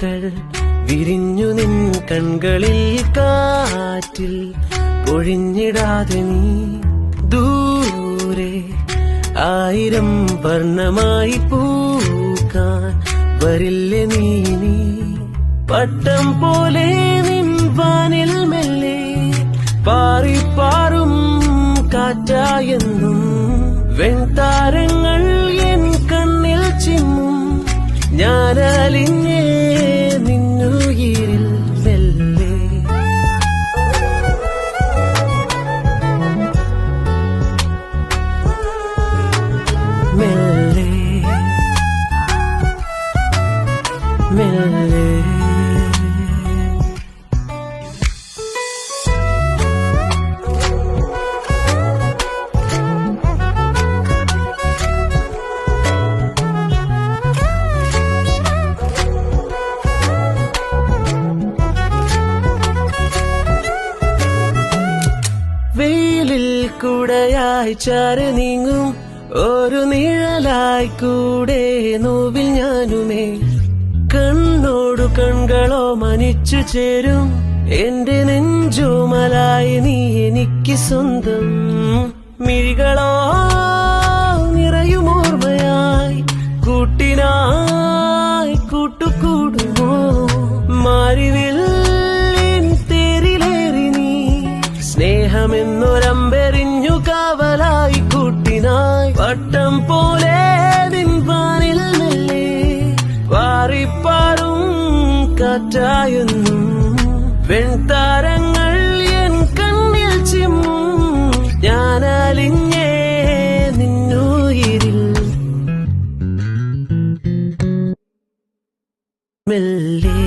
പൂക്കൾ വിരിഞ്ഞു നിൻ കൺകളിൽ കാറ്റിൽ ഒഴിഞ്ഞിടാതെ നീ ദൂരെ ആയിരം വർണ്ണമായി പൂക്കാൻ വരില്ലേ നീ പട്ടം പോലെ നിൻ വാനിൽ മെല്ലെ പാറിപ്പാറും കാറ്റായെന്നും വെൺതാരങ്ങൾ എൻ കണ്ണിൽ ചിമ്മും ഞാനലിഞ്ഞേ നിന്നുയിരിൽ മെല്ലെ മെല്ലെ മെല്ലെ വെയിലിൽ കൂടെയായി ചാരി നീങ്ങും ഒരു നിഴലായി കൂടെ നോവിൽ ഞാനുമേ കണ്ണോടു കൺകളോ മനിച്ചു ചേരും എന്റെ നെഞ്ചോമലായി നീ എനിക്ക് സ്വന്തം മിഴികളോ നിറയുമോർമ്മയായി കൂട്ടിനായി കൂട്ടുകൂടുമോ മാറിവിൽ സ്നേഹമെന്നൊരമ്പെറിഞ്ഞു കാവലായി കൂട്ടിനായി വട്ടം പോലെ നിൻവാനിൽ മെല്ലെ പാറിപ്പാറും കാറ്റായെന്നും വെൺതാരങ്ങൾ എൻ കണ്ണിൽ ചിമ്മും ഞാനലിഞ്ഞേ നിന്നുയിരിൽ മെല്ലെ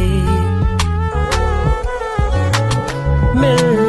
മെല്ലെ